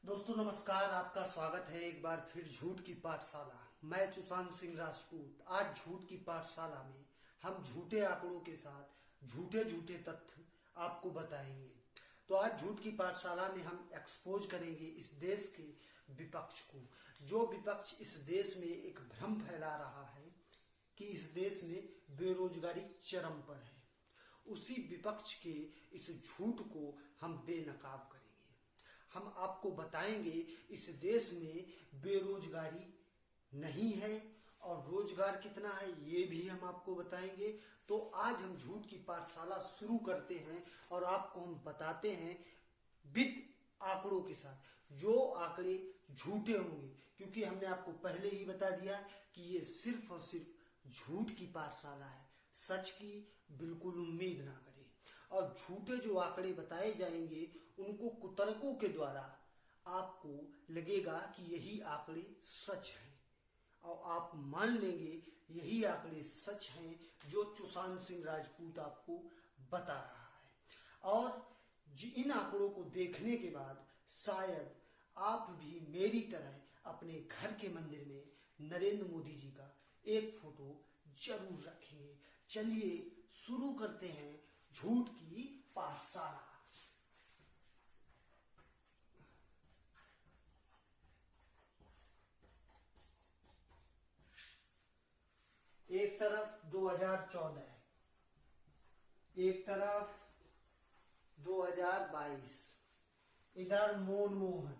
दोस्तों नमस्कार, आपका स्वागत है एक बार फिर झूठ की पाठशाला। मैं सुशांत सिंह राजपूत। आज झूठ की पाठशाला में हम झूठे आंकड़ों के साथ झूठे झूठे तथ्य आपको बताएंगे। तो आज झूठ की पाठशाला में हम एक्सपोज करेंगे इस देश के विपक्ष को। जो विपक्ष इस देश में एक भ्रम फैला रहा है कि इस देश में बेरोजगारी चरम पर है, उसी विपक्ष के इस झूठ को हम बेनकाब करेंगे। हम आपको बताएंगे इस देश में बेरोजगारी नहीं है और रोजगार कितना है ये भी हम आपको बताएंगे। तो आज हम झूठ की पाठशाला शुरू करते हैं और आपको हम बताते हैं विद आंकड़ों के साथ, जो आंकड़े झूठे होंगे, क्योंकि हमने आपको पहले ही बता दिया कि ये सिर्फ और सिर्फ झूठ की पाठशाला है। सच की बिल्कुल उम्मीद ना करें और झूठे जो आंकड़े बताए जाएंगे उनको कुतर्कों के द्वारा आपको लगेगा कि यही आंकड़े सच हैं और आप मान लेंगे यही आंकड़े सच हैं जो सुशांत सिंह राजपूत आपको बता रहा है। और इन आंकड़ों को देखने के बाद शायद आप भी मेरी तरह अपने घर के मंदिर में नरेंद्र मोदी जी का एक फोटो जरूर रखेंगे। चलिए शुरू करते हैं झूठ की पाठशाला। एक तरफ 2014 है, एक तरफ 2022, इधर मनमोहन,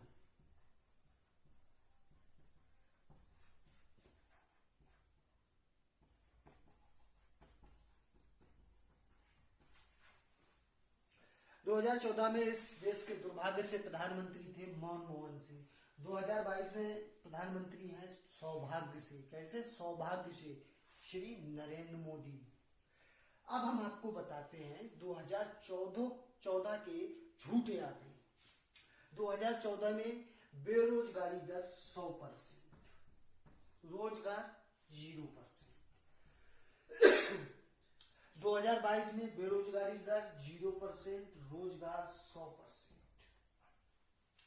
दो 2014 में इस देश के दुर्भाग्य से प्रधानमंत्री थे मनमोहन सिंह। 2022 में प्रधानमंत्री हैं सौभाग्य से। कैसे? सौभाग्य से श्री नरेंद्र मोदी। अब हम आपको बताते हैं 2014 के झूठे आंकड़े। 2014 में बेरोजगारी दर 100%, रोजगार 0%। 2022 में बेरोजगारी दर 0%, रोजगार 100%।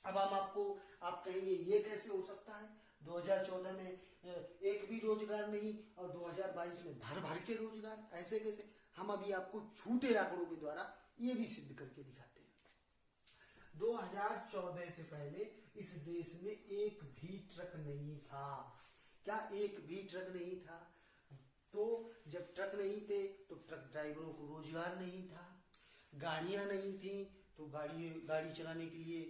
अब आप कहेंगे ये कैसे हो सकता है? 2014 में एक भी रोजगार नहीं और 2022 में भर भर के रोजगार, ऐसे कैसे? हम अभी आपको झूठे आंकड़ों के द्वारा ये भी सिद्ध करके दिखाते हैं। 2014 से पहले इस देश में एक भी ट्रक नहीं था। क्या एक भी ट्रक नहीं था? तो जब ट्रक नहीं थे तो ट्रक ड्राइवरों को रोजगार नहीं था, गाड़ियां नहीं थी तो गाड़ी चलाने के लिए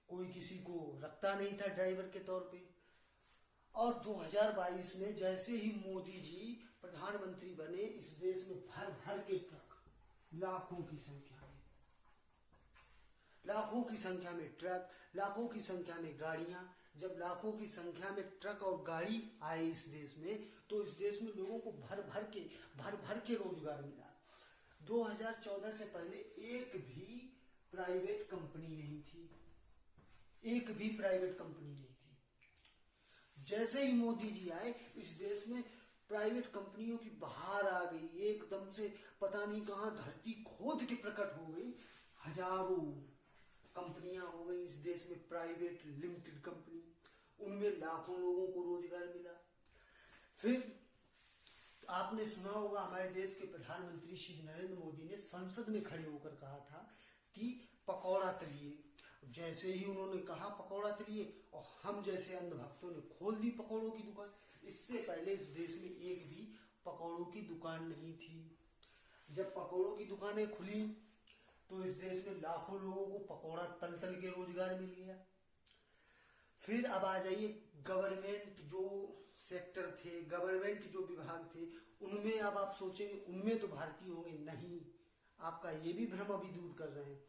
कोई किसी को रखता नहीं था ड्राइवर के तौर पे। और 2022 में जैसे ही मोदी जी प्रधानमंत्री बने, इस देश में भर भर के ट्रक, लाखों की संख्या में ट्रक, लाखों की संख्या में गाड़ियां। जब लाखों की संख्या में ट्रक और गाड़ी आए इस देश में, तो इस देश में लोगों को भर भर के रोजगार मिला। 2014 से पहले एक भी प्राइवेट कंपनी नहीं थी, एक भी प्राइवेट कंपनी नहीं थी। जैसे ही मोदी जी आए, इस देश में प्राइवेट कंपनियों की बहार आ गई। एकदम से पता नहीं कहां धरती खोद के प्रकट हो गई। हजारों कंपनियां हो गई इस देश में, प्राइवेट लिमिटेड कंपनी। उनमें लाखों लोगों को रोजगार मिला। फिर आपने सुना होगा हमारे देश के प्रधानमंत्री श्री नरेंद्र मोदी ने संसद में खड़े होकर कहा था कि पकौड़ा तलिए। जैसे ही उन्होंने कहा पकौड़ा तलिए, और हम जैसे अंधभक्तों ने खोल दी पकौड़ों की दुकान। इससे पहले इस देश में एक भी पकौड़ों की दुकान नहीं थी। जब पकौड़ों की दुकानें खुली तो इस देश में लाखों लोगों को पकौड़ा तल तल के रोजगार मिल गया। फिर अब आ जाइए गवर्नमेंट जो सेक्टर थे, गवर्नमेंट जो विभाग थे, उनमें अब आप सोचेंगे उनमें तो भारतीय होंगे। नहीं, आपका ये भी भ्रम अभी दूर कर रहे हैं।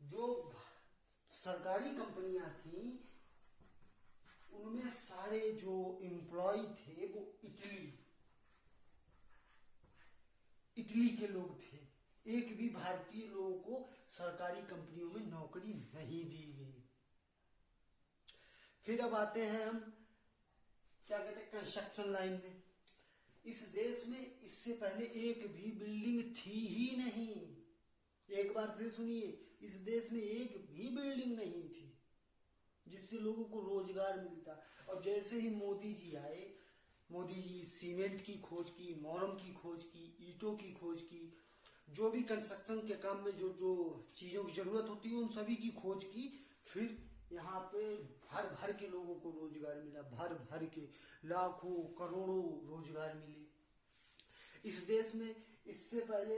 जो सरकारी कंपनियां थी उनमें सारे जो एम्प्लॉय थे वो इटली के लोग थे। एक भी भारतीय लोगों को सरकारी कंपनियों में नौकरी नहीं दी गई। फिर अब आते हैं हम क्या कहते हैं, कंस्ट्रक्शन लाइन में। इस देश में इससे पहले एक भी बिल्डिंग थी ही नहीं। एक बार फिर सुनिए, इस देश में एक भी बिल्डिंग नहीं थी। जिससे लोगों को रोजगार मिलता। और जैसे ही मोदी जी आए, मोदी जी सीमेंट की खोज की, मोरम की खोज की, ईंटों की खोज की, जो भी कंस्ट्रक्शन के काम में जो जो चीज़ों की ज़रूरत होती है उन सभी की खोज की। फिर यहाँ पे भर भर के लोगों को रोजगार मिला, भर भर के लाखों करोड़ों रोजगार मिले इस देश में। इससे पहले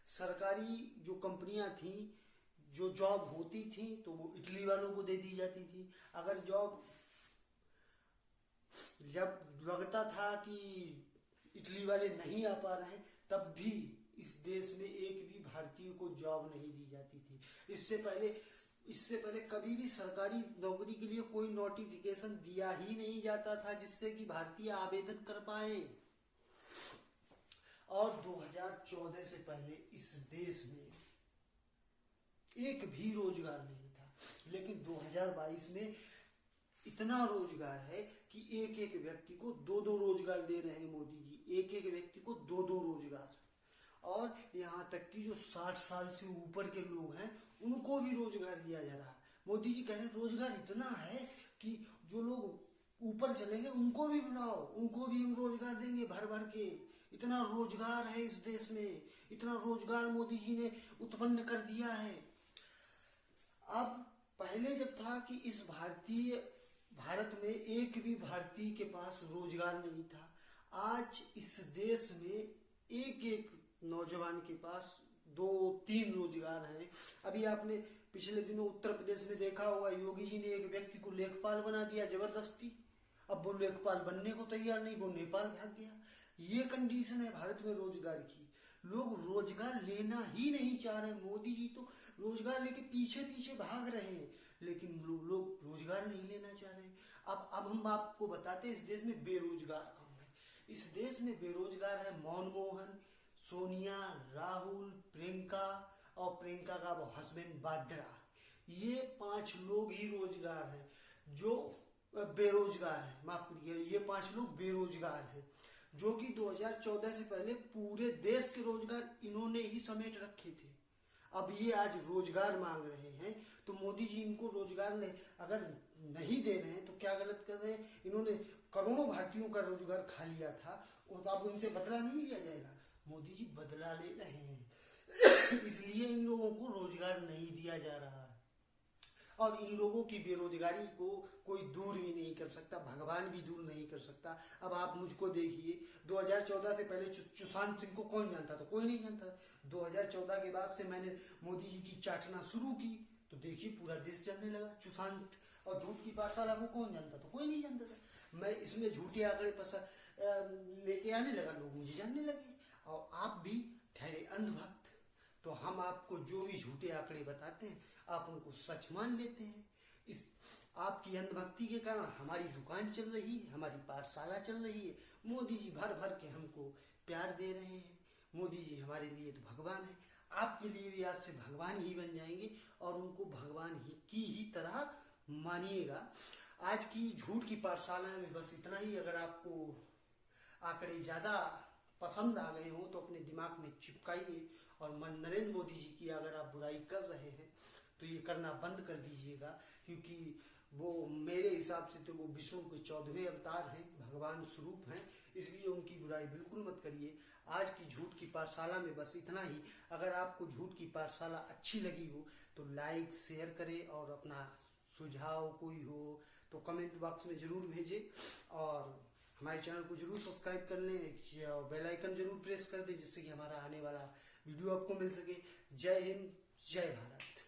सरकारी जो कंपनियां थी, जो जॉब होती थी तो वो इटली वालों को दे दी जाती थी। अगर जॉब जब लगता था कि इटली वाले नहीं आ पा रहे हैं, तब भी इस देश में एक भी भारतीय को जॉब नहीं दी जाती थी। इससे पहले कभी भी सरकारी नौकरी के लिए कोई नोटिफिकेशन दिया ही नहीं जाता था जिससे कि भारतीय आवेदन कर पाए। और 2014 से पहले इस देश में एक भी रोजगार नहीं था, लेकिन 2022 में इतना रोजगार है कि एक एक व्यक्ति को दो दो रोजगार दे रहे हैं मोदी जी, एक एक व्यक्ति को दो दो रोजगार। और यहाँ तक कि जो 60 साल से ऊपर के लोग हैं उनको भी रोजगार दिया जा रहा है। मोदी जी कह रहे हैं रोजगार इतना है कि जो लोग ऊपर चलेंगे उनको भी बुलाओ, उनको भी हम रोजगार देंगे भर भर के। इतना रोजगार है इस देश में, इतना रोजगार मोदी जी ने उत्पन्न कर दिया है। अब पहले जब था कि इस भारत में एक भी भारतीय के पास रोजगार नहीं था, आज इस देश में एक एक नौजवान के पास 2-3 रोजगार हैं। अभी आपने पिछले दिनों उत्तर प्रदेश में देखा होगा, योगी जी ने एक व्यक्ति को लेखपाल बना दिया जबरदस्ती। अब वो लेखपाल बनने को तैयार नहीं, वो नेपाल भाग गया। ये कंडीशन है भारत में रोजगार की। लोग रोजगार लेना ही नहीं चाह रहे। मोदी जी तो रोजगार लेके पीछे पीछे भाग रहे हैं, लेकिन लोग रोजगार नहीं लेना चाह रहे हैं। अब हम आपको बताते हैं इस देश में बेरोजगार कौन है। इस देश में बेरोजगार है मनमोहन, सोनिया, राहुल, प्रियंका और प्रियंका का वो हस्बैंड वाड्रा। ये 5 लोग ही रोजगार हैं जो बेरोजगार है। माफ करिए, ये 5 लोग बेरोजगार हैं जो कि 2014 से पहले पूरे देश के रोजगार इन्होंने ही समेट रखे थे। अब ये आज रोजगार मांग रहे हैं तो मोदी जी इनको रोजगार अगर नहीं दे रहे हैं तो क्या गलत कर रहे हैं। इन्होंने करोड़ों भारतीयों का रोजगार खा लिया था, और तो अब उनसे बदला नहीं लिया जाएगा। मोदी जी बदला ले रहे हैं इसलिए इन लोगों को रोजगार नहीं दिया जा रहा है। और इन लोगों की बेरोजगारी को कोई दूर भी नहीं कर सकता, भगवान भी दूर नहीं कर सकता। अब आप मुझको देखिए, 2014 से पहले सुशांत सिंह को कौन जानता था? कोई नहीं जानता। 2014 के बाद से मैंने मोदी जी की चाटना शुरू की तो देखिए पूरा देश जानने लगा। सुशांत और झूठ की पाठशाला को कौन जानता था? कोई नहीं जानता था। मैं इसमें झूठे आंकड़े लेके आने लगा, लोग मुझे जानने लगे। और आप भी ठहरे अंधभक्त, तो हम आपको जो भी झूठे आंकड़े बताते हैं आप उनको सच मान लेते हैं। इस आपकी अंधभक्ति के कारण हमारी दुकान चल रही है, हमारी पाठशाला चल रही है। मोदी जी भर भर के हमको प्यार दे रहे हैं। मोदी जी हमारे लिए तो भगवान है, आपके लिए भी आज से भगवान ही बन जाएंगे और उनको भगवान ही की ही तरह मानिएगा। आज की झूठ की पाठशाला में बस इतना ही। अगर आपको आंकड़े ज़्यादा पसंद आ गए हों तो अपने दिमाग में चिपकाइए। और नरेंद्र मोदी जी की अगर आप बुराई कर रहे हैं तो ये करना बंद कर दीजिएगा, क्योंकि वो मेरे हिसाब से तो वो विष्णु के 14वें अवतार हैं, भगवान स्वरूप हैं, इसलिए उनकी बुराई बिल्कुल मत करिए। आज की झूठ की पाठशाला में बस इतना ही। अगर आपको झूठ की पाठशाला अच्छी लगी हो तो लाइक शेयर करें, और अपना सुझाव कोई हो तो कमेंट बॉक्स में ज़रूर भेजें। और हमारे चैनल को जरूर सब्सक्राइब कर लें और बेल आइकन जरूर प्रेस कर दें, जिससे कि हमारा आने वाला वीडियो आपको मिल सके। जय हिंद, जय भारत।